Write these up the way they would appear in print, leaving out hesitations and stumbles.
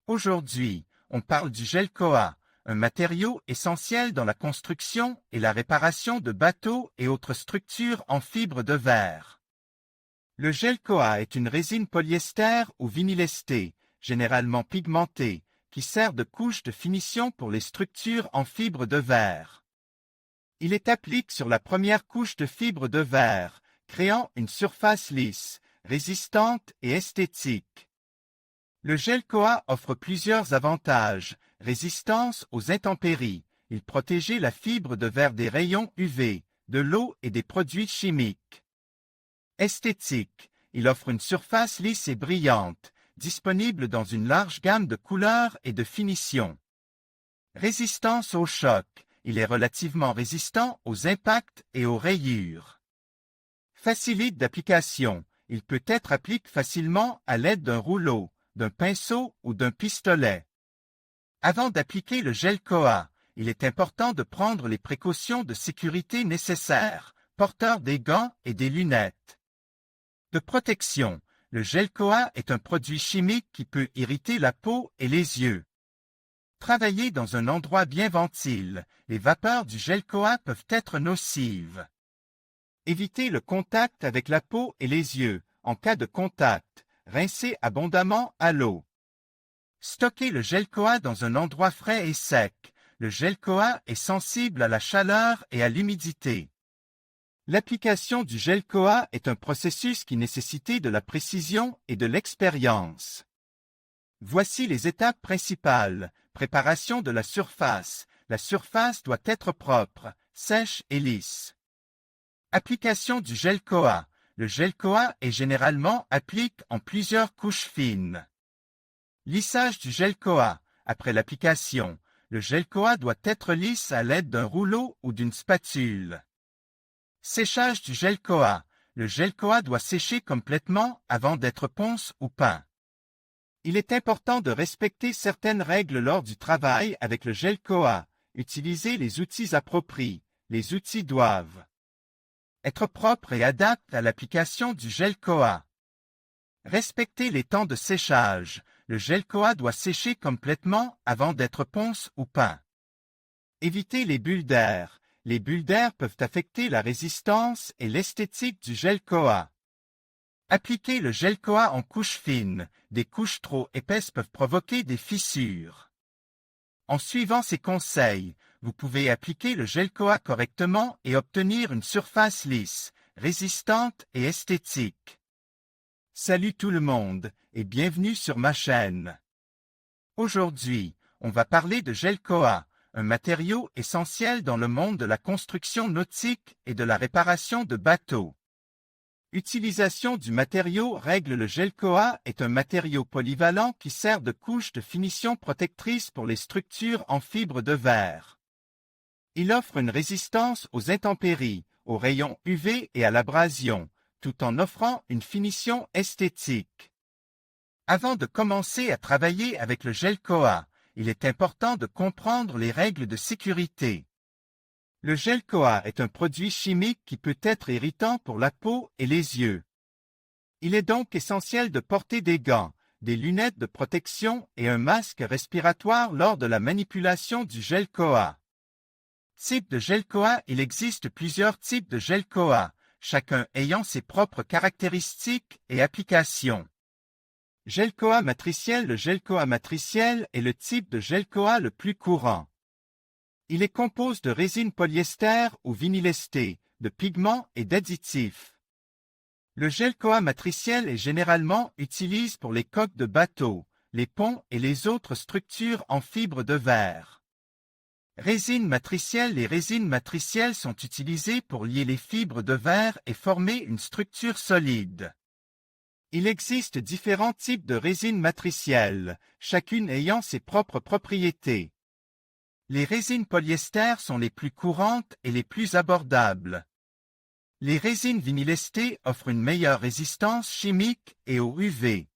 Aujourd'hui, on parle du gel Koa, un matériau essentiel dans la construction et la réparation de bateaux et autres structures en fibre de verre. Le gel Koa est une résine polyester ou vinylestée, généralement pigmentée, qui sert de couche de finition pour les structures en fibre de verre. Il est appliqué sur la première couche de fibre de verre, créant une surface lisse, résistante et esthétique. Le gel Koa offre plusieurs avantages: résistance aux intempéries, il protège la fibre de verre des rayons UV, de l'eau et des produits chimiques. Esthétique, il offre une surface lisse et brillante, disponible dans une large gamme de couleurs et de finitions. Résistance au choc, il est relativement résistant aux impacts et aux rayures. Facilite d'application, il peut être appliqué facilement à l'aide d'un rouleau, d'un pinceau ou d'un pistolet. Avant d'appliquer le gel Koa, il est important de prendre les précautions de sécurité nécessaires, porteur des gants et des lunettes. De protection, le gel Koa est un produit chimique qui peut irriter la peau et les yeux. Travailler dans un endroit bien ventilé, les vapeurs du gel Koa peuvent être nocives. Évitez le contact avec la peau et les yeux. En cas de contact, rincez abondamment à l'eau. Stockez le gel Koa dans un endroit frais et sec. Le gel Koa est sensible à la chaleur et à l'humidité. L'application du gel Koa est un processus qui nécessite de la précision et de l'expérience. Voici les étapes principales. Préparation de la surface. La surface doit être propre, sèche et lisse. Application du gel Koa. Le gel Koa est généralement appliqué en plusieurs couches fines. Lissage du gel Koa. Après l'application, le gel Koa doit être lisse à l'aide d'un rouleau ou d'une spatule. Séchage du gel Koa. Le gel Koa doit sécher complètement avant d'être ponce ou peint. Il est important de respecter certaines règles lors du travail avec le gel Koa. Utilisez les outils appropriés. Les outils doivent être propres et adaptés à l'application du gel Koa. Respectez les temps de séchage. Le gel Koa doit sécher complètement avant d'être ponce ou peint. Évitez les bulles d'air. Les bulles d'air peuvent affecter la résistance et l'esthétique du gel Koa. Appliquez le gel Koa en couches fines. Des couches trop épaisses peuvent provoquer des fissures. En suivant ces conseils, vous pouvez appliquer le gel Koa correctement et obtenir une surface lisse, résistante et esthétique. Salut tout le monde et bienvenue sur ma chaîne. Aujourd'hui, on va parler de gel Koa, un matériau essentiel dans le monde de la construction nautique et de la réparation de bateaux. Utilisation du matériau. Règle: le gel Koa est un matériau polyvalent qui sert de couche de finition protectrice pour les structures en fibre de verre. Il offre une résistance aux intempéries, aux rayons UV et à l'abrasion, tout en offrant une finition esthétique. Avant de commencer à travailler avec le gel Koa, il est important de comprendre les règles de sécurité. Le gel Koa est un produit chimique qui peut être irritant pour la peau et les yeux. Il est donc essentiel de porter des gants, des lunettes de protection et un masque respiratoire lors de la manipulation du gel Koa. Type de gel Koa. Il existe plusieurs types de gel Koa, chacun ayant ses propres caractéristiques et applications. Gel Koa matriciel. Le gel Koa matriciel est le type de gel Koa le plus courant. Il est composé de résine polyester ou vinylestée, de pigments et d'additifs. Le gel Koa matriciel est généralement utilisé pour les coques de bateaux, les ponts et les autres structures en fibre de verre. Résine matricielle. Les résines matricielles sont utilisées pour lier les fibres de verre et former une structure solide. Il existe différents types de résines matricielles, chacune ayant ses propres propriétés. Les résines polyester sont les plus courantes et les plus abordables. Les résines vinylestées offrent une meilleure résistance chimique et au UV.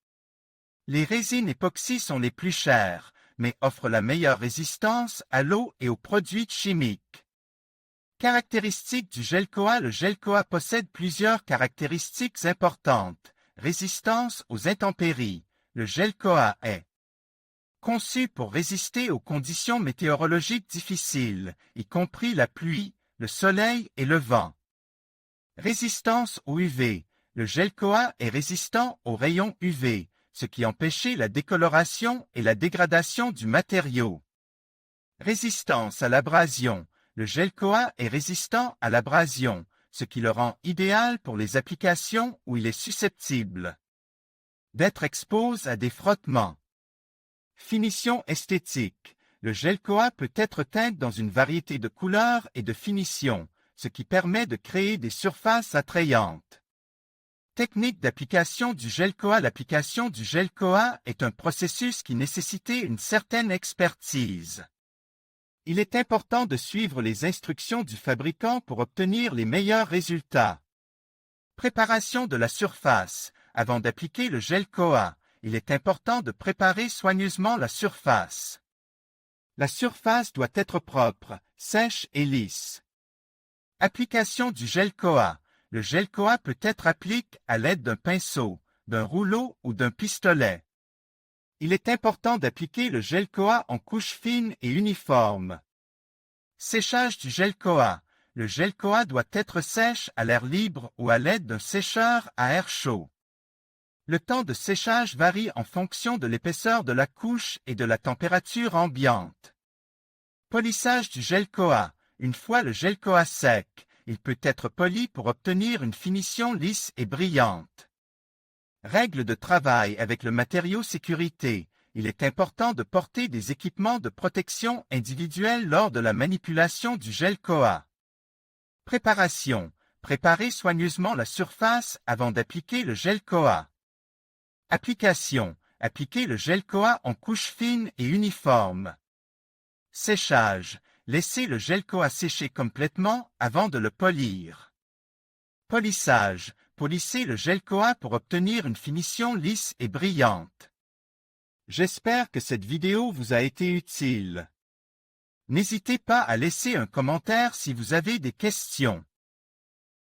Les résines époxy sont les plus chères, mais offrent la meilleure résistance à l'eau et aux produits chimiques. Caractéristiques du gel Koa. Le gel Koa possède plusieurs caractéristiques importantes. Résistance aux intempéries. Le gel Koa est conçus pour résister aux conditions météorologiques difficiles, y compris la pluie, le soleil et le vent. Résistance aux UV. Le gel Koha est résistant aux rayons UV, ce qui empêchait la décoloration et la dégradation du matériau. Résistance à l'abrasion. Le gel Koha est résistant à l'abrasion, ce qui le rend idéal pour les applications où il est susceptible d'être exposé à des frottements. Finition esthétique. Le gel Koha peut être teint dans une variété de couleurs et de finitions, ce qui permet de créer des surfaces attrayantes. Technique d'application du gel Koha. L'application du gel Koha est un processus qui nécessitait une certaine expertise. Il est important de suivre les instructions du fabricant pour obtenir les meilleurs résultats. Préparation de la surface. Avant d'appliquer le gel Koha, il est important de préparer soigneusement la surface. La surface doit être propre, sèche et lisse. Application du gel Koha. Le gel Koha peut être appliqué à l'aide d'un pinceau, d'un rouleau ou d'un pistolet. Il est important d'appliquer le gel Koha en couche fine et uniforme. Séchage du gel Koha. Le gel Koha doit être sèche à l'air libre ou à l'aide d'un sécheur à air chaud. Le temps de séchage varie en fonction de l'épaisseur de la couche et de la température ambiante. Polissage du gel Koha. Une fois le gel Koha sec, il peut être poli pour obtenir une finition lisse et brillante. Règles de travail avec le matériau sécurité. Il est important de porter des équipements de protection individuelle lors de la manipulation du gel Koha. Préparation. Préparer soigneusement la surface avant d'appliquer le gel Koha. Application. Appliquer le gel Koha en couche fine et uniforme. Séchage. Laissez le gel Koha sécher complètement avant de le polir. Polissage. Polissez le gel Koha pour obtenir une finition lisse et brillante. J'espère que cette vidéo vous a été utile. N'hésitez pas à laisser un commentaire si vous avez des questions.